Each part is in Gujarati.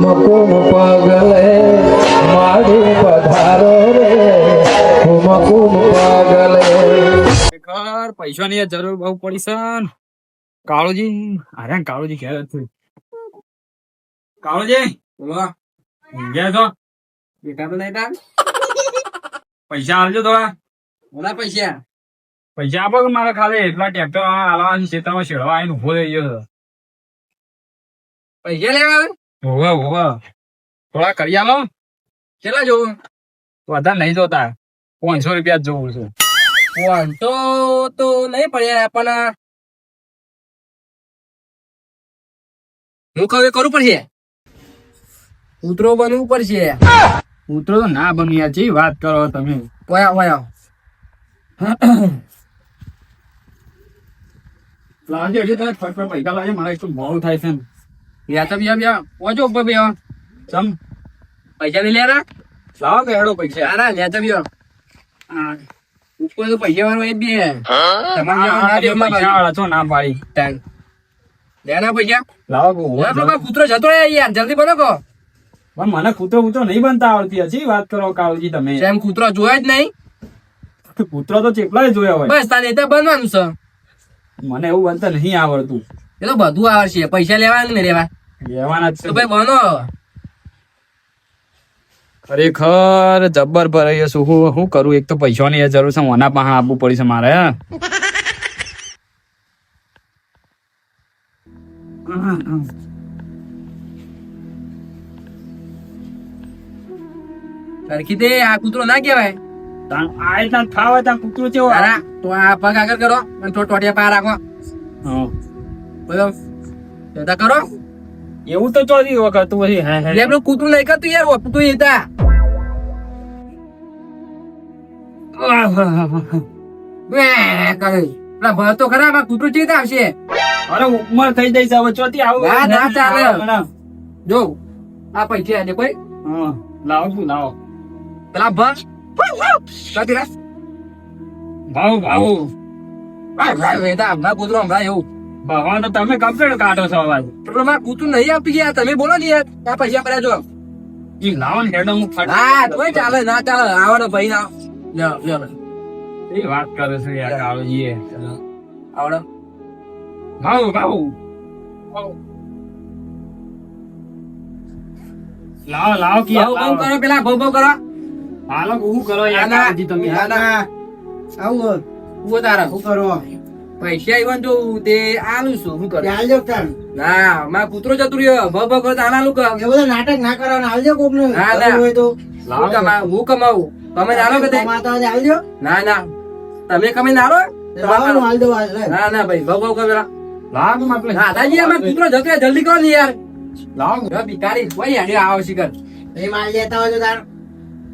કુમકુમ પગલે માડી પધારો રે કુમકુમ પગલે. પૈસાની જરૂર બહુ પડી છે. કાળુજી અરે કાળુજી ઘેર હતું. કાળુજી ઘેર છો? બેટા તો નહીં તાર પૈસા આવજો થોડા. ઓલા પૈસા પૈસા આપો કે મારે ખાલી એટલા ટ્રેક્ટર હાલવા ખેતરમાં શેડવા આવીને ઉભો થઈ ગયો છે. પૈસા લેવા આવે હોવા થોડા કરી આલો. કેટલા જોવું વધારે નહીં જોતા, 500 રૂપિયા જ જોવું છું. વાંધો તો નહીં પડ્યા પણ હું કહું એ કરવું પડશે. કૂતરો બનવું પડશે. કૂતરો તો ના બની યાર, જે વાત કરો તમે. વયા વયા લાવજો હજી તમે ફટ પૈસા લાવજો, મારે એટલું મોડું થાય છે ને. યા તો બીજા પહોંચો ઉપર બે ચમ પૈસા નહીં લેના લાવો કે હેડો પૈસા. સારા લે તો બીજો ઉપર તો પૈસા વાળો એ બે પૈસા વાળા છો ના પાડી. લેના પૈસા લાવો કૂતરો જતો રહે યાર, જલ્દી બનો કહો. પણ મને કૂતરો કૂતરો નહીં બનતા આવડતી. હજી વાત કરો કાળુજી તમે. એમ કૂતરો જોયા જ નહીં. કૂતરો તો ચેપલા જોયા હોય. બસ તારે તો બનવાનું છે. મને એવું બનતા નહીં આવડતું. એ તો બધું આવડશે, પૈસા લેવા ને લેવા લેવાના જ તો છે. ભાઈ બનો. ખરેખર જબ્બર ભરાઈ છું. હું કરું? એક તો પૈસાની જરૂર છે, ઓના પાસે આપવું પડી છે મારે. સરખી દે, આ કૂતરો ના કહેવાય. કૂતરો છે. તારા તો આ પગ આગળ કરો અને થોડો ટોટિયા પાર રાખો. બોલો જતા કરો. એવું તો ચોથી વખત પછી એમનું કૂતરું નહીં કરતું યાર, ઓપતું એ તા. પેલા ભર તો ખરા, આ કૂતરું ચેતા આવશે. અરે ઉંમર થઈ જાય છે હવે, ચોથી આવું ના, ના ચાલે. જો આ પૈસા આજે કોઈ લાવો છું લાવો. પેલા ભર કાઢી રાખ. ભાવ ભાવ હમણાં કૂતરો હમણાં એવું ભગવાન તો તમે કમ્પ્લેટ કાઢો છો અવાજ. પેલો મારે કૂતરું નહીં આપી ગયા, તમે બોલો ને યાર. આ પૈસા પડ્યા જો. ઈ લાવો ને હેડો હું ફટ. હા તોય ચાલે, ના ચાલે. આવડો ભાઈ ના લ્યો લ્યો એ વાત કરે છે યાર કાળુજી. આવડો ભાવ ભાવ લાવો લાવો કે બહુ બહુ કરો, પેલા બહુ બહુ કરો. હાલો હું કરો યાર કાળુજી તમે. આવું હું તારા શું કરો? પૈસા આવ્યા જો તે આલું છું. શું કરો? ના મારા કૂતરો જતું રહ્યો. ભ ભ કરો તો આલું કર. નાટક ના કરવાનું, હાલજો કોક નું ના, ના. હોય તો હું કમાવું, તમે જાણો કે તે? કમાતા હોય તો હાલજો. ના ના તમે કમાઈ નારો. લાવવાનું હાલ દો હાલ. ના ના ભાઈ બહુ બહુ કરો પેલા. લાવો આપણે દાદાજી અમારા કૂતરો જતો રહ્યો, જલ્દી કરો ને યાર. લાવો. હવે ભિખારી કોઈ યાર આવો શીખર. એ માલ લેતા હોય તો તાર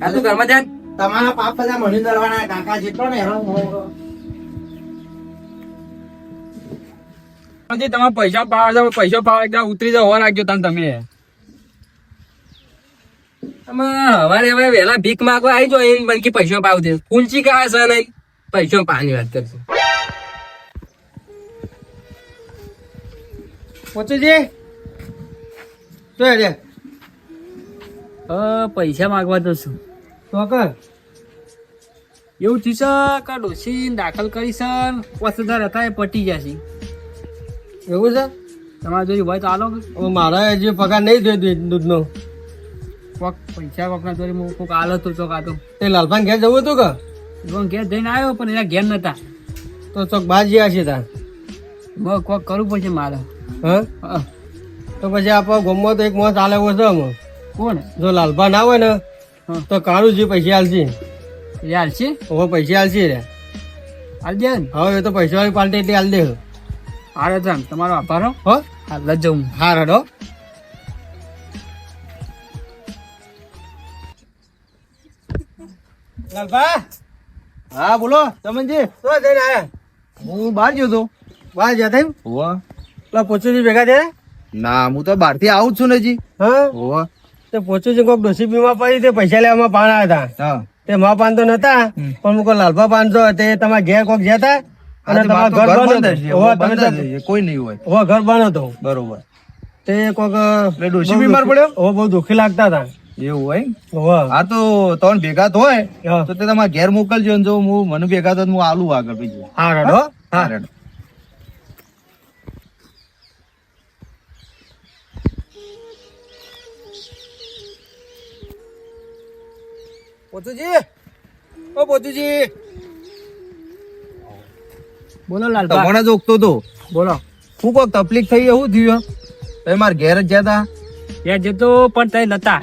આ તું ઘરમાં જાય. તમારા પાપ બધા મળી દરવાના કાકા જેટલો ને હેરાન તમે પૈસા પાવા જાવ, પૈસા પાવા એકદમ ઉતરી જાવ હોવા રાખજો તમે. હવારે હવે વેલા ભીખ માંગવા આવી જો એમ બનકી પૈસા પાવ દે. કુંચી કાય છે નહીં, પૈસા પાની વાત કરશે. પહોંચે તો રે પૈસા માંગવા તો છું. તો કર એવું થયું છે કે ડોસી દાખલ કરી છે, 5000 હતા એ પટી જશે. એવું છે. તમારે જોઈ હોય તો આલો કે હવે મારા જે પગાર નહીં થયો દૂધનો કોક પૈસા કોકના જોડે હું કોક આલો તો ચોક આતો તે લાલભાન ઘેર જવું હતું કે ઘેર જઈને આવ્યો પણ એના ઘેર નતા. તો ચોક બાજી હશે તાર. કોક કરવું પડશે મારે. હા તો પછી આપણા ગામમાં તો એક મોત ચાલે એવો છે અમે. કોણ? જો લાલભા ના હોય ને તો કાળુજી પૈસા હાલશે. યાર છે હવે પૈસા હાલશે રે. હાલ દે ને. હવે એ તો પૈસા વાળી પાર્ટી એટલે હાલ દે. હારે જામ તમારો આભાર હો. હો હાલ જ જાઉં. હા રડો. લાલભા. હા બોલો તમનજી. તો જઈને આયા. હું બહાર ગયો તો. બહાર જતા એમ? હોવા પેલા પોચુજી ભેગા થયા? ના હું તો બહાર થી આવું જ છું ને જી. હા હોવા તે પોચુજી કોક ડોસી બીમાર પડી તે પૈસા લેવામાં પાન આવ્યા હતા. હા તે મા પાન તો નતા પણ મુકો લાલભા પાન તો તે તમારા ઘેર કોક જતા અને આજે તમારા મારું ઘર ઘર બંધ બંધ હતું. હશે. હોવા બંધ તમે જ હશે. કોઈ નહીં હોય. હોવા ઘર બંધ હતું. બરોબર. તે કોક એટલે ડોશી બીમાર પડ્યો ઓ બહુ દુઃખી લાગતા હતા. એવું હોય હોવે. હા તો તમને ભેગા હોય હા. તો તે તમારા ઘેર મોકલજો ને જો હું મને ભેગા તો હું આલું આગળ બીજું હા રેડો. હા રેડો. પોતુજી ઓ પોતુજી બોલો લાલભા. તમને જ ઓળખતો તો બોલો. શું કોક તકલીફ થઈ એવું થયું તમે મારા ઘેર જ જતા ત્યાં જતો પણ તઈ નતા.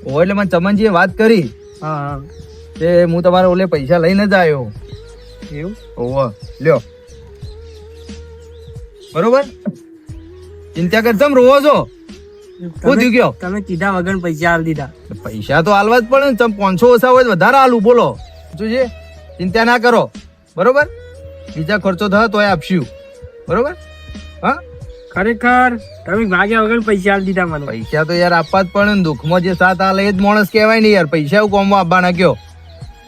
હોય એટલે મને ચમનજીએ વાત કરી હા હા તે હું તમારા ઓલે પૈસા લઈને જ આવ્યો એવું. ઓહો લ્યો બરોબર ચિંતા કર તમ રોવો છો શું થયું કયો તમે કીધા વગર પૈસા આપી દીધા. પૈસા તો આલવા જ પડે ને તમે 500 ઓછા હોય તો વધારે આલું બોલો શું છે ચિંતા ના કરો બરોબર બીજા ખર્ચો થાય તોય આપશું બરોબર હા ખરેખર તમે ભાગ્યા વગર પૈસા આપી દીધા મને. પૈસા તો યાર આપવા જ પડે ને દુઃખમાં જે સાથ આલે એ જ માણસ કહેવાય ને યાર પૈસા એવું કોમમાં આપવાના કયો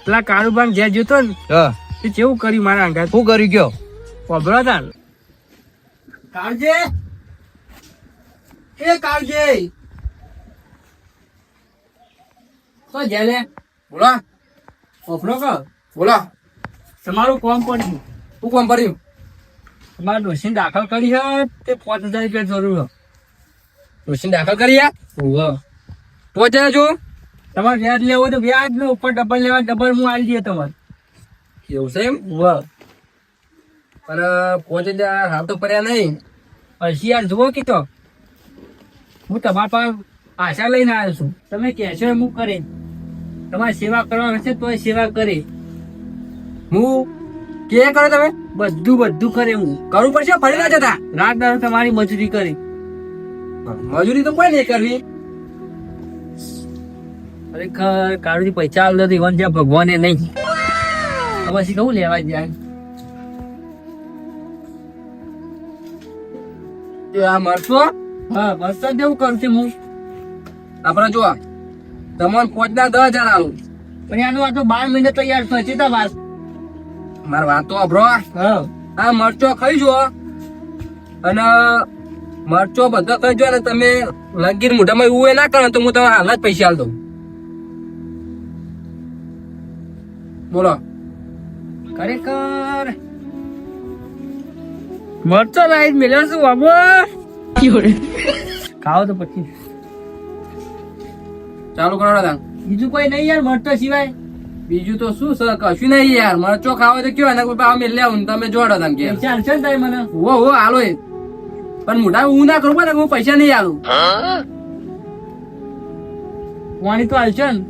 પેલા કારુબાન જ્યાં જોતો ને હા તે કેવું કર્યું મારા અંગાત. શું કર્યું કયો વાપરો તા ને. કાળજે એ કાળજે તો જેલે બોલો વાપરો કો બોલો તમારું કોમ પડ્યું. શું કામ કર્યું તમારા ડોશીને દાખલ કરી છે તે 5000 રૂપિયા જરૂર છે. ડોશીને દાખલ કરી યાર ઓહો. પહોંચે છો તમારે વ્યાજ લેવો તો વ્યાજ નો ઉપર ડબલ લેવા ડબલ હું આલી દઈએ તમારે. એવું છે એમ ઓહો. પણ પહોંચે ત્યાં હાલ તો પડ્યા નહીં પછી યાર જુઓ કીધો હું તમારા પાસે આશા લઈને આવ્યો છું. તમે કહેશો એમ હું કરે. તમારી સેવા કરવા હશે તો સેવા કરે. હું કે કરો તમે બધું કરે હું. કરવું પડશે ફરી ના જતા રાત દાડો તમારી મજૂરી કરી. મજૂરી તો કોઈ નહીં કરવી ખરેખર કાળુજી પૈસા આવેલો તો ઈવન જ્યાં ભગવાને નહીં. તો પછી કહું લેવા જાય. એ આ મરશો હા બસ જ એવું કરું છું હું. આપણે જો તમને 5,000 આલું પણ આનું આ તો 12 મહિને તૈયાર થશે તો વાત. મારી વાત તો અભરો હા આ મરચો ખાઈજો અને મરચો બધો ખાઈજો ને તમે લગીર મોઢામાં એવું એ ના કરો તો હું તમે હાલ જ પૈસા આલ દઉં બોલો ખરેખર મરચો લાઈટ મેળવ્યો છું બાબુ. ખાઓ તો પછી ચાલુ કરો દાદા બીજું કોઈ નહીં યાર મરચો સિવાય. બીજું તો શું સર કશું નહીં યાર મરચો ખાવો તો કયો ને કોઈ ભાવ મેં લેવું ને તમે જોડો તમે કે પૈસા હાલશે ને તારે મને. હો હાલો એ પણ મોઢા હું ના કરું ને હું પૈસા નહીં આલું પાણી તો હાલશે ને.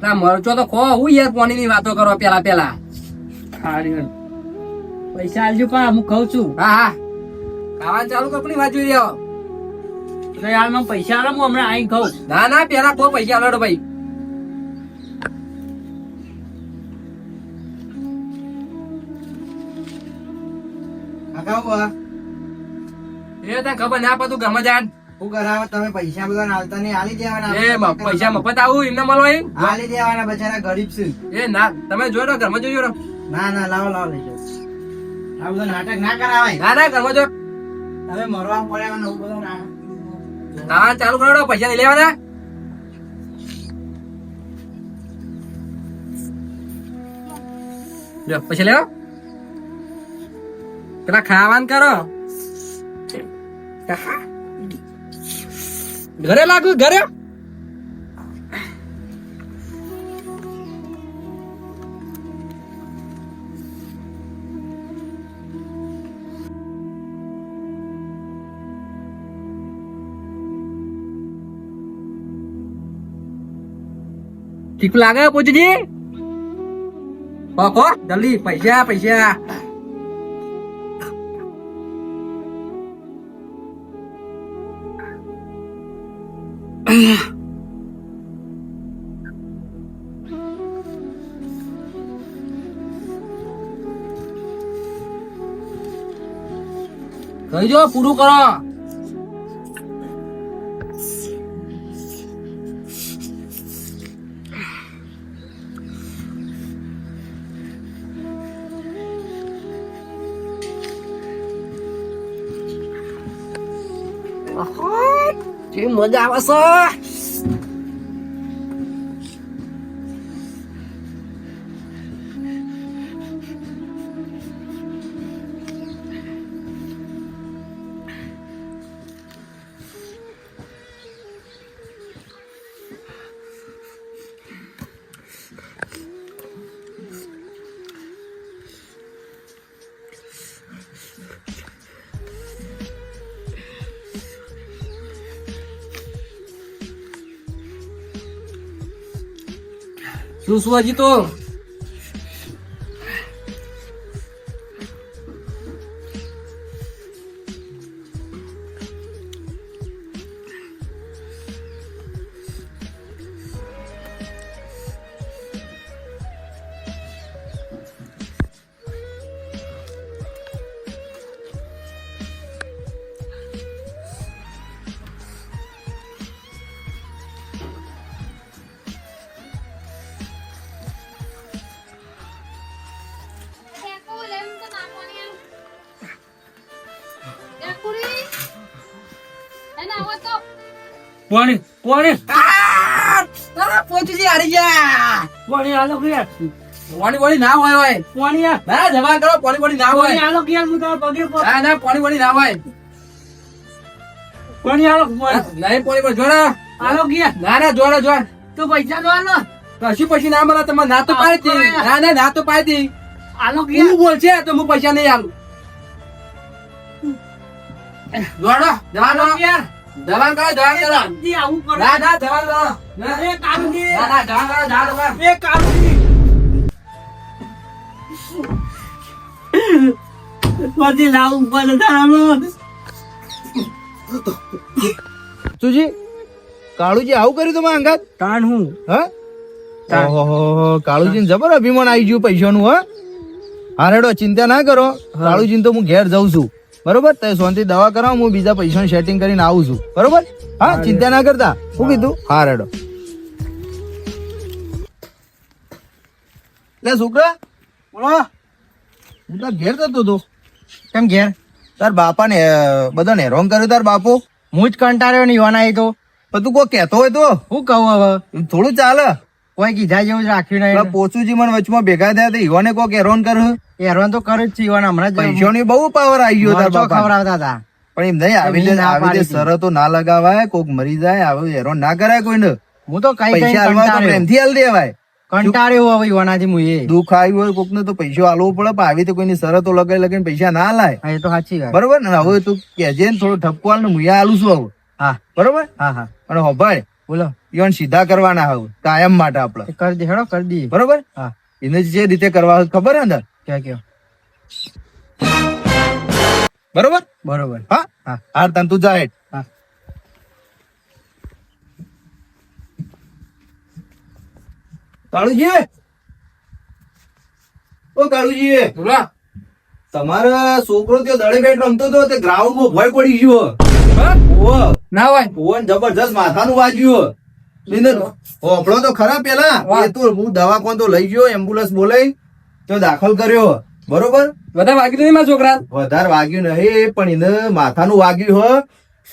ના મરચો તો ખો હું યાર પાણી ની વાતો કરો પેલા હારી પૈસા હાલજો પા હું ખાઉં છું. હા હા ખાવાનું ચાલુ કપની વાત જોઈ રહ્યો તો યાર મને પૈસા આલો હું હમણાં આવીને ખાઉં. ના ના પેલા કોઈ પૈસા આલો ભાઈ એ તને ખબર ના પડતું ગમે જાણ શું કરાવો તમે પૈસા બધા હાલતા નહીં આલી દેવાના પૈસા મફત આવું એમને મળો એમ આલી દેવાના બચારા ગરીબ છે એ ના તમે જોયો ઘરમાં જોજો ના ના લાવો લાવો લઈ જાઓ આ બધું નાટક ના કરાવાય ના ના ઘરમાં જો હવે મરવા પડે નવું બધું નાટક ના ચાલુ કરો પૈસા નહીં લેવાના લ્યો, પૈસા લેવો પેલા ખાવાનું કરો ઘરે લાગુ ઘરે ઠીક લાગે પૂછજી પાકો જલ્દી પૈસા પૈસા કહી જો પૂરું કરો કેવી મજા આવે છે. શું હજી તો પાણી પાણી પોચી હારી ગયા. પાણી આલો કે યાર પાણી વળી ના હોય હોય. પાણી યાર ના જમા કરો, પાણી વળી ના પાણી હોય. આલો કે યાર હું તમારા પગે પડું. ના પાણી વળી ના હોય. પાણી આલો પાણી નહીં પાણી પર જોડા. આલો કે યાર ના જોડા જોડ. તો પૈસા તો આલો કશું પછી ના મળે તમે ના તો પાડી દી. ના તો પાડી દી. આલો કે હું બોલશે તો હું પૈસા નહીં આલું. જોડો આલો દવા કે યાર દવા કરો દવા કરો. જી આવું કરો ના દવા કરો. એ કારુજી દવા કરો દવા. એ કારુજી પછી લાવું પડે તારો સુજી કાળુજી આવું કર્યું તમે અંગાત તાણ હું હા ઓહો કાળુજી જબર અભિમાન આવી ગયું પૈસાનું હા હારેડો ચિંતા ના કરો કાળુજી તો હું ઘેર જઉં છું બરોબર તે શાંતિ દવા કરાવ હું બીજા પૈસાનું સેટિંગ કરીને આવું છું બરોબર હા ચિંતા ના કરતા શું કીધું હારેડો લે છોકરા બોલો હું તાર ઘેર જતો હતો કેમ ઘેર તાર બાપાને બધાને હેરાન કર્યો તાર બાપો હું જ કંટાળ્યો નહીં વાના તો પણ તું કોઈ કહેતો હોય તો હું કહું હવે થોડું ચાલે કોઈ કીધા જેવું જ રાખ્યું પેલા નહીં પોચુજી મને વચમાં ભેગા થયા તો ઈવાને કોક હેરાન કર્યું હેરાન તો કરે જ છે ઈવાન હમણાં જ પૈસાની બહુ પાવર આવી ગયો તાર મરચો બાપા ખવડાવતા હતા પણ એમ નહીં આવી એમની ના રીતે પાડી હતી. શરતો ના લગાવાય કોક મરી જાય આવું હેરાન ના કરાય કોઈને હું તો કઈ કઈ પૈસા હાલવા તો પ્રેમથી હાલ દેવાય કંટાળ્યો હવે ઈવાનાથી હું એ દુઃખ આવ્યું હોય કોકને તો પૈસો આલવો પડે પણ આવી રીતે કોઈની શરતો લગાઈ લગાઈને પૈસા ના લાય હા એ તો સાચી વાત બરોબર ને હવે તું કહેજે ને થોડો ઠપકો હાલ ને હું આલું છું હવે હા બરોબર હા હા અને હોભાળ બોલો ઈવન સીધા કરવાના હવે કાયમ માટે આપડે એ કરી દે હેડો કરી દઈએ બરોબર હા એને જે રીતે કરવા હોય ખબર હે ને ક્યાં કયો બરોબર બરોબર હા હા હાર તન તું જાય હા કાળુજી ઓ કાળુજી બોલો. તમારા છોકરો ત્યાં દડે બેટ રમતો હતો તે ગ્રાઉન્ડ માં ભય પડી ગયો હા? ઓવો ના હોય. ઓવન જબરજસ્ત માથાનું વાગ્યું હોપડો તો ખરા પેલા વાહ. એ તો હું દવાખાન તો લઈ ગયો એમ્બ્યુલન્સ બોલાઈ તો દાખલ કર્યો બરોબર બધા વાગી નહીં મારા છોકરા. વધારે વાગ્યું નહીં પણ એને માથાનું વાગ્યું હો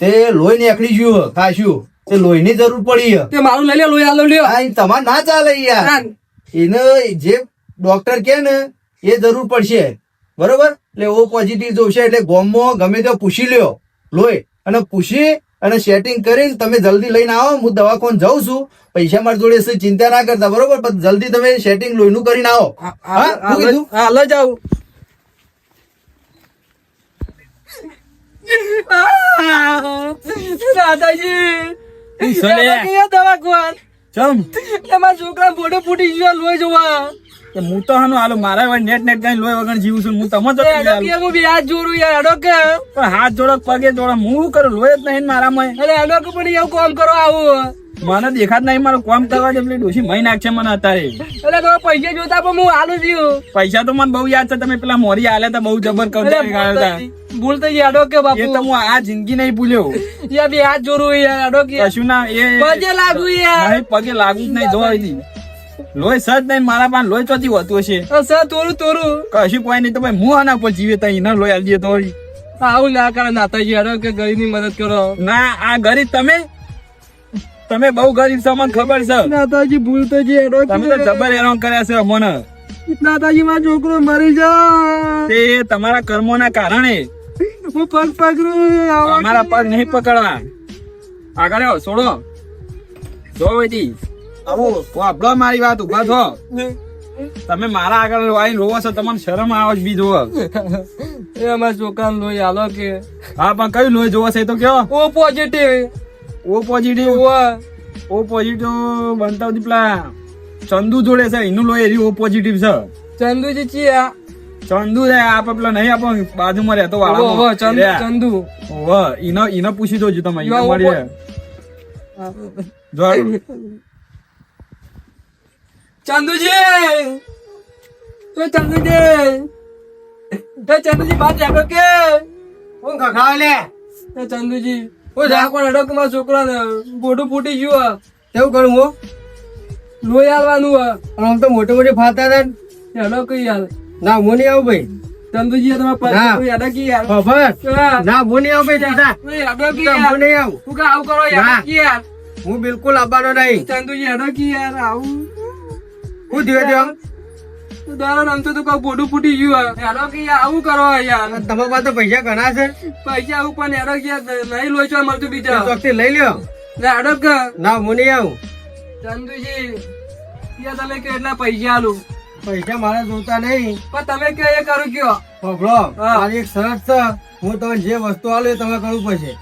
તે લોહી નીકળી ગયું હો ખાસ્યું તે લોહીની જરૂર પડી હે તે મારું લઈ લે લોહી આલો લ્યો. આ ઈ તમારે ના ચાલે યાર ના. એને જે ડોક્ટર કે ને એ જરૂર પડશે બરોબર એટલે ઓ પોઝિટિવ જોશે એટલે ગોમમાં ગમે તે પૂછી લ્યો લોહી અને પૂછી અને સેટિંગ કરીને તમે જલ્દી લઈને આવો હું દવાખાને જાઉં છું પૈસા મારી જોડે છે ચિંતા ના કરતા બરોબર પણ જલ્દી તમે સેટિંગ લોહીનું કરીને આવો હા શું કીધું હા લઈ જાઉં. દાદાજી દવાખાન ચમ એમાં છોકરા મોઢે ફૂટી ગયો લોહી જોવા. હું તો હાનું હાલો મારા નેટ કઈ લોહી વગર જીવું છું હું તમે એ હેડો કે હું બી હાથ જોડું યાર હેડો કે. પણ હાથ જોડો પગે જોડો હું કરું લોહી જ નહીં મારામાં અરે હેડો કે પણ એવું કામ કરો આવું. મને દેખાત નહીં મારું કામ કરવા દે પેલી ડોશી મહી નાખશે મને અત્યારે એટલે તમે પૈસા જોતા પણ હું હાલું છું. પૈસા તો મને બહુ યાદ છે તમે પેલા મોરી આલે તો બહુ જબર ભૂલ થઈ ગઈ હેડો કે એ બાપુ. તો હું આ જિંદગી નહીં ભૂલ્યો યાર બી હાથ જોડું યાર હેડો કે. કશું ના એ પગે લાગુ યાર. નહીં, પગે લાગુ જ નહીં જોવા દી લોહી સજ નહીં મારા પાસે લોહી ચોથી હોતું હશે સર તોરું કશું કોઈ નહીં તો ભાઈ હું આના પર જીવે તો એના લોહી આલી દે તો આવું ના કરે નાતાજી હેડો કે ગરીબ ની મદદ કરો. ના આ ગરીબ તમે બહુ ગરીબ છો મને ખબર છે. નાતાજી ભૂલ તો જે હેડો તમે તો જબર હેરાન કર્યા છે અમને. નાતાજી મારો છોકરો મરી જાય. તે તમારા કર્મોના કારણે હું પગ પકડું અમારા પગ નહીં પકડવા. આગળ આવો, છોડો જો વૈદી વાપડો મારી વાત, ઉભા થો. તમે મારા આગળ આવીને રોવો છો, તમને શરમ આવે છે બી જોવો. એ અમારા છોકરા લોહી હાલો કે હા પણ કયું લોહી જોવો છે એ તો કયો. ઓ પોઝિટિવ. ઓ પોઝિટિવ બનતા પેલા ચંદુ જોડે છે, એનું લોહી એરી ઓ પોઝિટિવ છે. ચંદુજી ચિયા ચંદુ રે આપડે પેલા નહીં આપો બાજુમાં રહેતો ચંદુ ઈને પૂછી દોજો તમે. ઈને મળી જો ચંદુજી બાદ જાગો કે હું ખખડાવે લે ચંદુજી ઓ જાકો હેડો કે મારા છોકરાને બોડું ફૂટી ગયું. કેવું કરું હું લોહી આલવાનું આમ તો મોટે મોટે ફાતા હતા હેડો કઈ યાર. ના હું નહીં આવું ભાઈ. ચંદુજી તમારા ના. પાસે હેડો કે યાર. ખબર ના હું નહીં આવું ભાઈ દાદા. હેડો કે હું યાર. નહીં આવું. તું કે આવું કરો યાર ના. કે યાર. હું બિલકુલ આવવાનો નહીં. ચંદુજી હેડો કે યાર આવું હું ધીરે ધીરે દારો રમતો તો કોઈ બોડું ફૂટી ગયું. હેડો કે યાર આવું કરો યાર. તમારા પાસે તો પૈસા ઘણા છે પૈસા આવું પણ હેડો કે યાર નહીં લોચવા મળતું બીજા. ચોકથી લઈ લ્યો. હેડો કે ના હું નહીં આવું. ચંદુજી યાર તમે કેટલા પૈસા આલું પૈસા મારે જોતા નહીં. પણ તમે કે એ કરું કયો. ખબરો હા. મારી એક શરત છે, હું તમને જે વસ્તુ આલું એ તમે કરવું પડશે.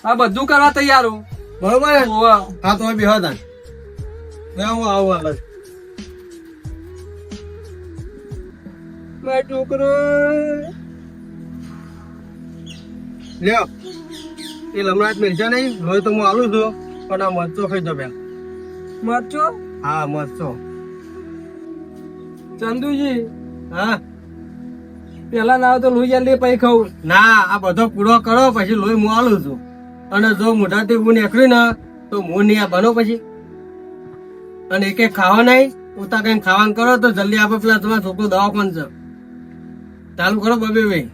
આ બધું કરવા તૈયાર હું. બરોબર ને? ઓવા. હા તો બેહો તાન. બે હું આવું હાલ જ. મારો છોકરો લ્યો એ લમણાટ મિલશે નહીં. લોહી તો હું આલું છું, પણ આ મરચો ખાઈ દો બેન. મરચો. હા મરચો. ચંદુજી હા પેલા ના આવે તો લોહી જલ્દી પછી ખાવું. ના આ બધો પૂરો કરો પછી લોહી હું આલું છું. અને જો મોઢાથી હું નીકળ્યું ને તો હું નહીં આ બનો પછી. અને એક ખાવા નહીં ઉતા કઈ ખાવાનું કરો તો જલ્દી આપે પેલા તમારા છોકરો દવાખાન છે ચાલુ કરો બબે ભાઈ.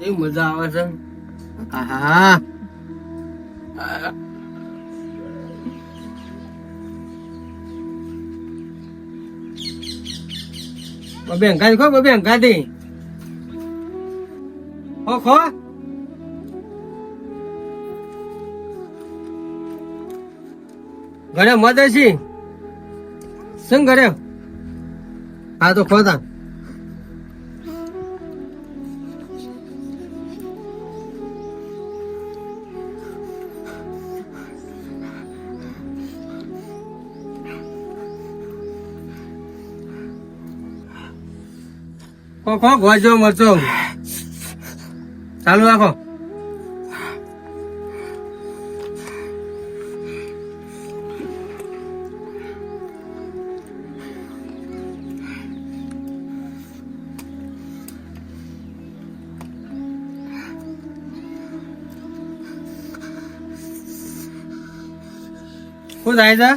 એ મજા આવે છે. હા બબે અંગાથી ખો બબે અંગાથી ખો ઘરે મત હશી શું ઘરે. હા તો ખોતા ખો ગોજો મરચો ચાલુ રાખો. શું થાય છે?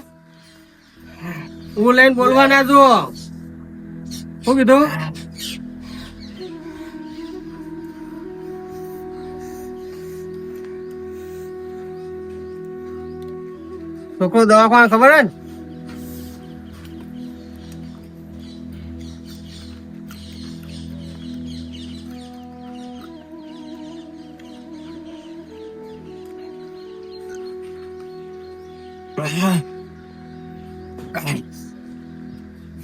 હું લઈને બોલવા ના જુઓ. શું કીધું? છોકરો દવાખાના ખબર હે ને?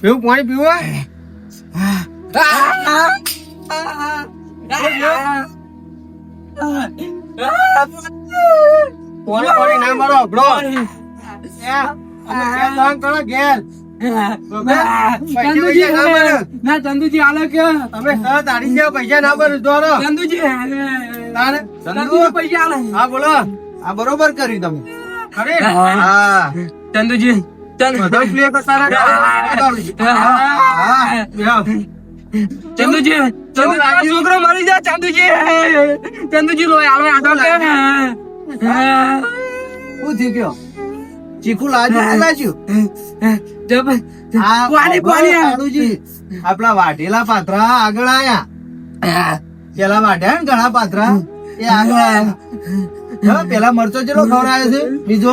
પીવું પાણી પીવું પાણી ના મારો અભડો ના ચંદુજી આલો કે તમે તારી જેવા પૈસા ના ભરું દોરો. ચંદુજી તારે ચંદુજી પૈસા આલે. હા બોલો. આ બરોબર કર્યું તમે. ખરે હા ચંદુજી બધા પ્લે કરતા ચંદુજી છોકરો મરી જાય. ચંદુજી લોહી આલો આડો કે શું થયું કયો ચીકુ લાજુ કે લાજુ આ કાળુજી, આપણા વાઢેલા પાત્રા આગળ આયા. પેલા વાઢ્યા ને ઘણા પાત્રા એ આગળ આયા. હા, પેલા મરચો જેટલો ખવડાયો છે બીજો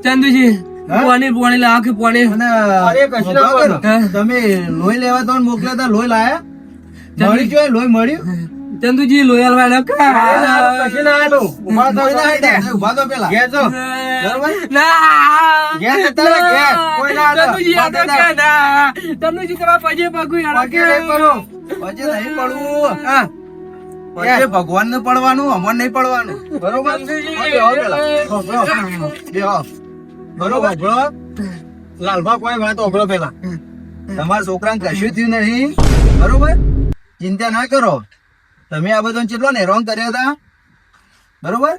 ચંદુજી હા? પાણી લાવ કે પાણી અને તમે લોહી લેવા તો મોકલ્યા હતા, લોહી લાયા? મળી ગયો લોહી મળ્યું? ચંદુજી લોયલ વાળા ઉભા તો પેલા બરોબર? ઘેર જતા રહે, ઘેર. કોઈ ના હતા. ઉભા થતા. ચંદુજી તમારા પગે પગું પછી નહીં પડવું. પછી નહીં પડવું. હા. પછી ભગવાનને પડવાનું, અમર નહીં પડવાનું. બરોબર? બેહો પેલા. બેહો. બરોબર, બરો? લાલભા કોઈ વાત ઓગળો પેલા. તમારા છોકરાને કશું થયું નહીં. બરોબર? ચિંતા ના કરો. તમે આ બધો કેટલો હેરાન કર્યા હતા. બરોબર?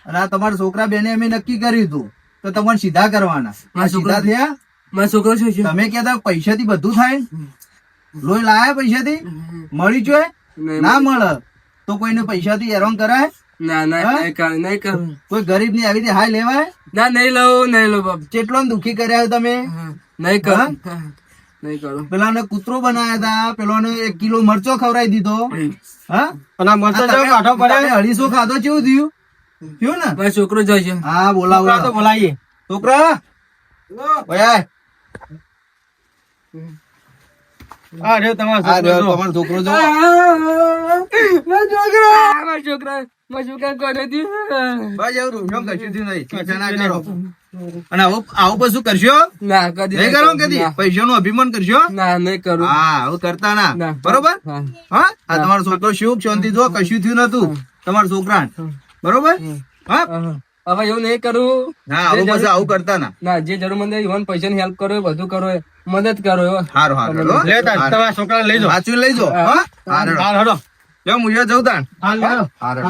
અને આ તમારા છોકરા બેને અમે નક્કી કર્યું હતું તો તમારે સીધા કરવાના. આ સીધા થયા. મારો છોકરો શું છે? તમે કહેતા પૈસાથી બધું થાય? લોહી લાયા પૈસાથી? મળી જોઈએ? ના મળે તો કોઈને પૈસાથી હેરાન કરાય? ના ના હા? નહીં કરું નહીં કરું કોઈ ગરીબ ની આવી રીતે હાય લેવાય? ના નહીં લઉં બાપ કેટલો દુખી કર્યા તમે. નહીં કરું નહીં કરું પેલાને કૂતરો બનાવ્યા હતા, પેલોને 1 કિલો મરચો ખવડાવી દીધો. હા, અને આ મરચો તમે 250 ખાધો કેવું થયું? થયું ને? મારો છોકરો જાય છે. હા, બોલાવો બોલાવીએ. છોકરા ઓય આય. આ રહ્યો તમારો આ રહ્યો છોકરો. તમારો છોકરો જો. મારો છોકરા કોઈ નથી. બસ એવું રૂપિયો કશું થયું નહીં. ચિંતા ના કરો. અને આવું પછી કરશો? ના કદી નહીં કરો કદી? પૈસાનું અભિમાન કરશો? ના નહીં કરું હા, આવું કરતા ના. ના. બરોબર? હા. હા, આ તમારો છોકરો સુખ શાંતિ જો કશું થયું નતું તમારા છોકરા. બરોબર? હા, હવે એવું નહીં કરું. હા, આવું પછી આવું કરતા ના. ના જે જરૂર મંદ ઇવન પૈસાની હેલ્પ કરો એ બધું કરો એ મદદ કરો એવો. હારું હારું હો. લે તાર, તમારા છોકરાને લઈ જાઓ. સાચું લઈ જાઓ. હા, હારું. હાલ, હળો. લ્યો, હું અહીંયા જઉં તાણ. હાલ, હાલો. હારું.